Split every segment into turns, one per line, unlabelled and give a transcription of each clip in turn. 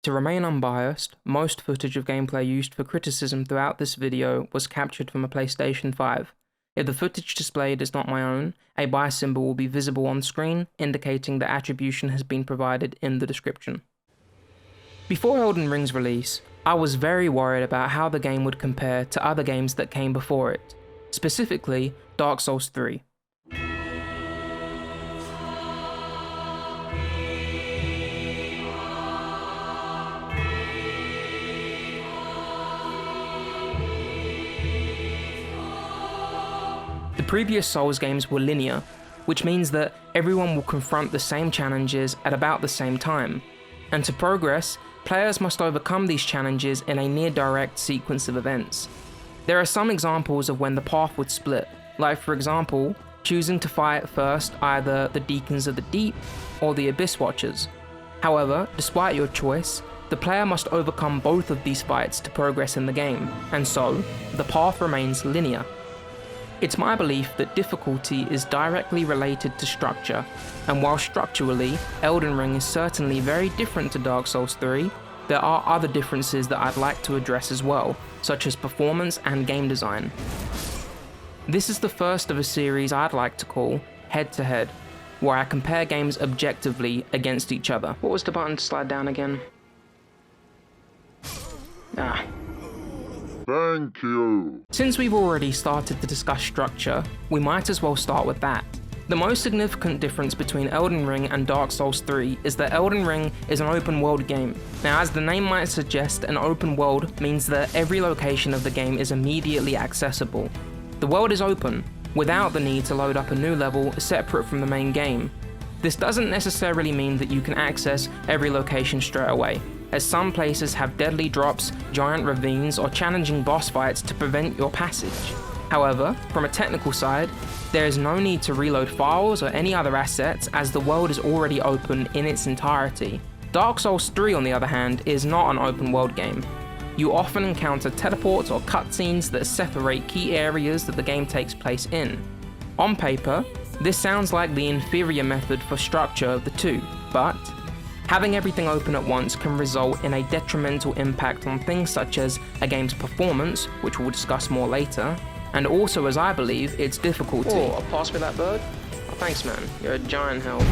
To remain unbiased, most footage of gameplay used for criticism throughout this video was captured from a PlayStation 5. If the footage displayed is not my own, a buy symbol will be visible on screen, indicating that attribution has been provided in the description. Before Elden Ring's release, I was very worried about how the game would compare to other games that came before it, specifically Dark Souls 3. The previous Souls games were linear, which means that everyone will confront the same challenges at about the same time, and to progress, players must overcome these challenges in a near-direct sequence of events. There are some examples of when the path would split, like for example, choosing to fight first either the Deacons of the Deep or the Abyss Watchers. However, despite your choice, the player must overcome both of these fights to progress in the game, and so, the path remains linear. It's my belief that difficulty is directly related to structure, and while structurally, Elden Ring is certainly very different to Dark Souls 3, there are other differences that I'd like to address as well, such as performance and game design. This is the first of a series I'd like to call Head to Head, where I compare games objectively against each other. What was the button to slide down again?
Thank you.
Since we've already started to discuss structure, we might as well start with that. The most significant difference between Elden Ring and Dark Souls 3 is that Elden Ring is an open world game. Now, as the name might suggest, an open world means that every location of the game is immediately accessible. The world is open, without the need to load up a new level separate from the main game. This doesn't necessarily mean that you can access every location straight away, as some places have deadly drops, giant ravines, or challenging boss fights to prevent your passage. However, from a technical side, there is no need to reload files or any other assets as the world is already open in its entirety. Dark Souls 3, on the other hand, is not an open world game. You often encounter teleports or cutscenes that separate key areas that the game takes place in. On paper, this sounds like the inferior method for structure of the two, but having everything open at once can result in a detrimental impact on things such as a game's performance, which we'll discuss more later, and also, as I believe, its difficulty. Oh, pass me that bird? Oh, thanks man, you're a giant help.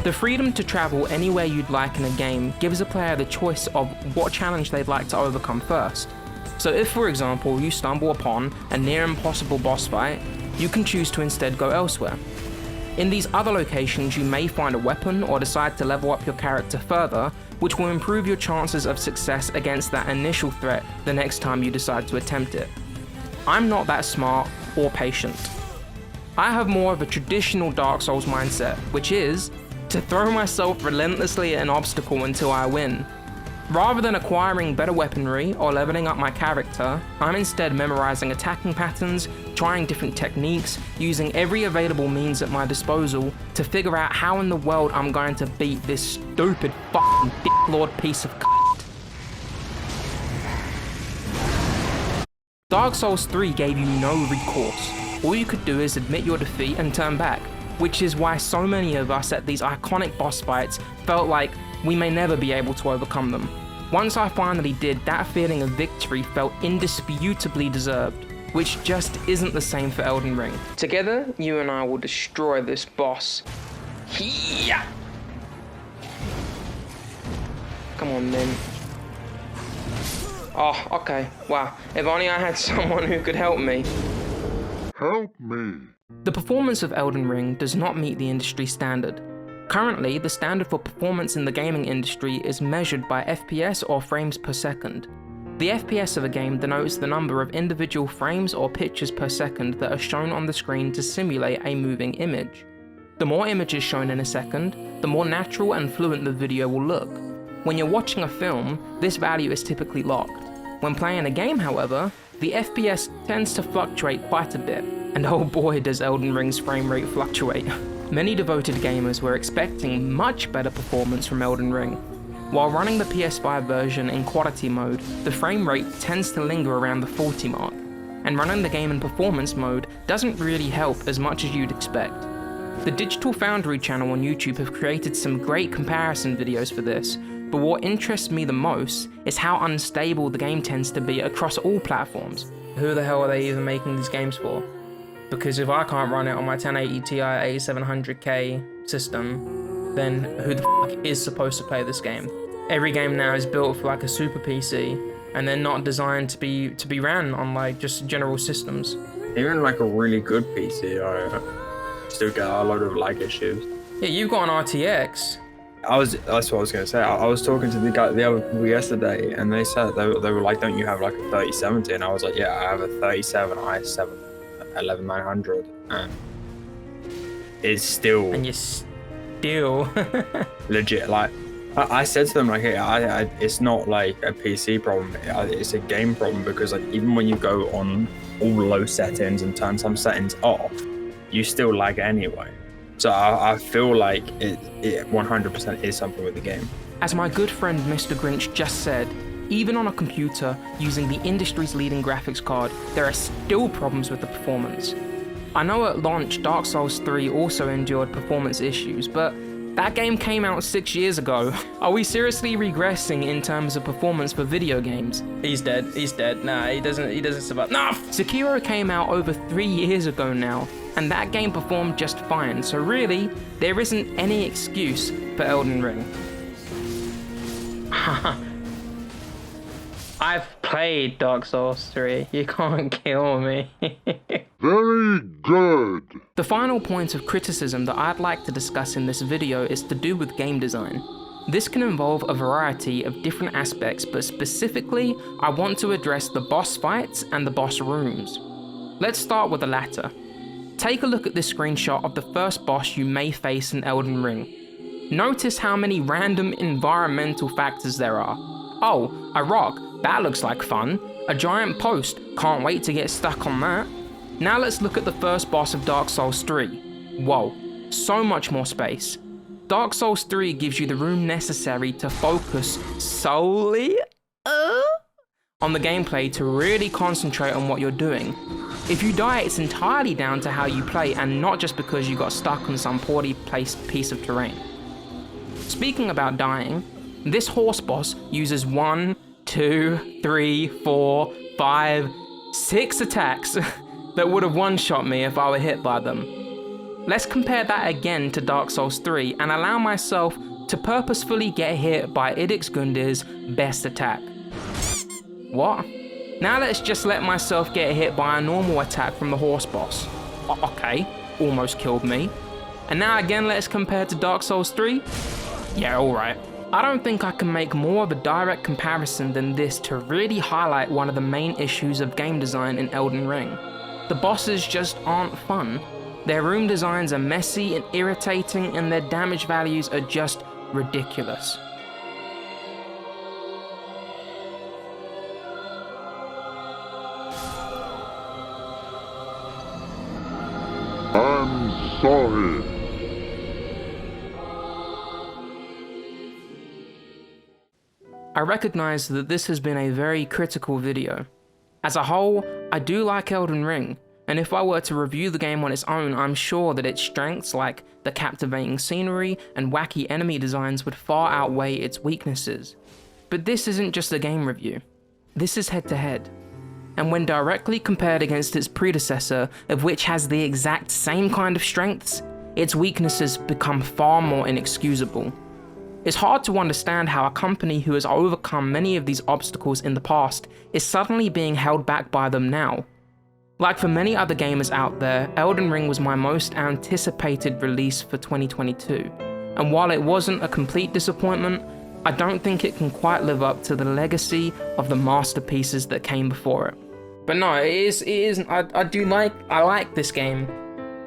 The freedom to travel anywhere you'd like in a game gives a player the choice of what challenge they'd like to overcome first. So if, for example, you stumble upon a near impossible boss fight, you can choose to instead go elsewhere. In these other locations, you may find a weapon or decide to level up your character further, which will improve your chances of success against that initial threat the next time you decide to attempt it. I'm not that smart or patient. I have more of a traditional Dark Souls mindset, which is to throw myself relentlessly at an obstacle until I win. Rather than acquiring better weaponry or leveling up my character, I'm instead memorizing attacking patterns, trying different techniques, using every available means at my disposal to figure out how in the world I'm going to beat this stupid fucking dicklord piece of c***. Dark Souls 3 gave you no recourse. All you could do is admit your defeat and turn back, which is why so many of us at these iconic boss fights felt like we may never be able to overcome them. Once I finally did, that feeling of victory felt indisputably deserved, which just isn't the same for Elden Ring. Together, you and I will destroy this boss. Yeah. Come on then. Oh, okay, wow. If only I had someone who could help me.
Help me.
The performance of Elden Ring does not meet the industry standard. Currently, the standard for performance in the gaming industry is measured by FPS or frames per second. The FPS of a game denotes the number of individual frames or pictures per second that are shown on the screen to simulate a moving image. The more images shown in a second, the more natural and fluent the video will look. When you're watching a film, this value is typically locked. When playing a game, however, the FPS tends to fluctuate quite a bit, and oh boy does Elden Ring's frame rate fluctuate. Many devoted gamers were expecting much better performance from Elden Ring. While running the PS5 version in quality mode, the frame rate tends to linger around the 40 mark, and running the game in performance mode doesn't really help as much as you'd expect. The Digital Foundry channel on YouTube have created some great comparison videos for this, But what interests me the most is how unstable the game tends to be across all platforms. Who the hell are they even making these games for? Because if I can't run it on my 1080 Ti 8700K system, then who the fuck is supposed to play this game? Every game now is built for like a super PC, and they're not designed to be ran on like just general systems.
Even like a really good PC, I still get a lot of lag issues.
Yeah, you've got an RTX.
That's what I was gonna say. I was talking to the guy the other people yesterday, and they said they were like, "Don't you have like a 3070?" And I was like, "Yeah, I have a 37 i7 11900, and it's still."
And you're still
legit. Like I said to them, like, "Hey, it's not like a PC problem. It's a game problem because like even when you go on all low settings and turn some settings off, you still lag anyway." So I feel like it 100% is something with the game.
As my good friend Mr. Grinch just said, even on a computer using the industry's leading graphics card, there are still problems with the performance. I know at launch Dark Souls 3 also endured performance issues, but that game came out 6 years ago. Are we seriously regressing in terms of performance for video games? He's dead. Nah, he doesn't survive. Nah! Sekiro came out over 3 years ago now, and that game performed just fine, so really, there isn't any excuse for Elden Ring. I've played Dark Souls 3, you can't kill me.
Very good.
The final point of criticism that I'd like to discuss in this video is to do with game design. This can involve a variety of different aspects, but specifically, I want to address the boss fights and the boss rooms. Let's start with the latter. Take a look at this screenshot of the first boss you may face in Elden Ring. Notice how many random environmental factors there are. Oh, a rock, that looks like fun. A giant post, can't wait to get stuck on that. Now let's look at the first boss of Dark Souls 3. Whoa, so much more space. Dark Souls 3 gives you the room necessary to focus solely on the gameplay to really concentrate on what you're doing. If you die, it's entirely down to how you play and not just because you got stuck on some poorly placed piece of terrain. Speaking about dying, this horse boss uses 1, 2, 3, 4, 5, 6 attacks that would have one-shot me if I were hit by them. Let's compare that again to Dark Souls 3 and allow myself to purposefully get hit by Idix Gundir's best attack. What? Now let's just let myself get hit by a normal attack from the horse boss. Okay, almost killed me. And now again let's compare to Dark Souls 3. Yeah, alright. I don't think I can make more of a direct comparison than this to really highlight one of the main issues of game design in Elden Ring. The bosses just aren't fun. Their room designs are messy and irritating, and their damage values are just ridiculous.
I'm sorry.
I recognize that this has been a very critical video. As a whole, I do like Elden Ring, and if I were to review the game on its own, I'm sure that its strengths like the captivating scenery and wacky enemy designs would far outweigh its weaknesses. But this isn't just a game review. This is head-to-head. And when directly compared against its predecessor, of which has the exact same kind of strengths, its weaknesses become far more inexcusable. It's hard to understand how a company who has overcome many of these obstacles in the past is suddenly being held back by them now. Like for many other gamers out there, Elden Ring was my most anticipated release for 2022, and while it wasn't a complete disappointment, I don't think it can quite live up to the legacy of the masterpieces that came before it. But no, it is, I like this game,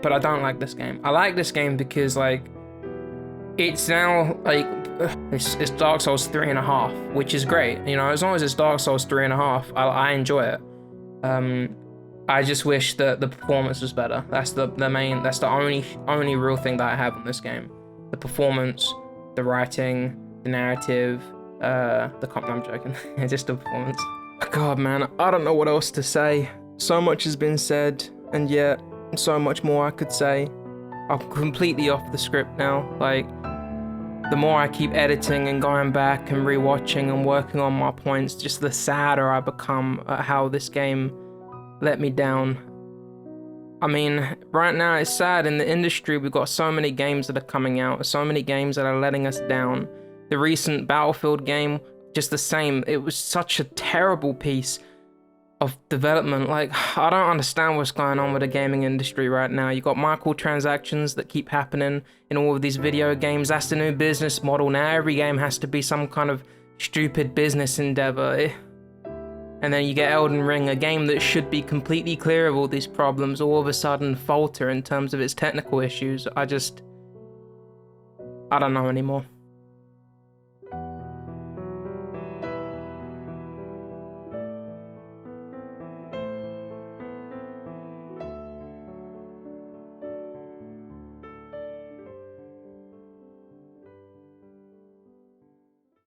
but I don't like this game. I like this game because like, it's now like, it's Dark Souls 3.5, which is great. You know, as long as it's Dark Souls 3.5, I enjoy it. I just wish that the performance was better. That's the only real thing that I have on this game. The performance, the writing, the narrative, I'm joking. Just the performance. God, man, I don't know what else to say. So much has been said, and yet so much more I could say. I'm completely off the script now. Like, the more I keep editing and going back and rewatching and working on my points, just the sadder I become at how this game let me down. I mean, right now it's sad in the industry. We've got so many games that are coming out, so many games that are letting us down. The recent Battlefield game, just the same. It was such a terrible piece of development. Like, I don't understand what's going on with the gaming industry right now. You got microtransactions that keep happening in all of these video games. That's the new business model now. Every game has to be some kind of stupid business endeavor. And then you get Elden Ring, a game that should be completely clear of all these problems, all of a sudden falter in terms of its technical issues. I don't know anymore.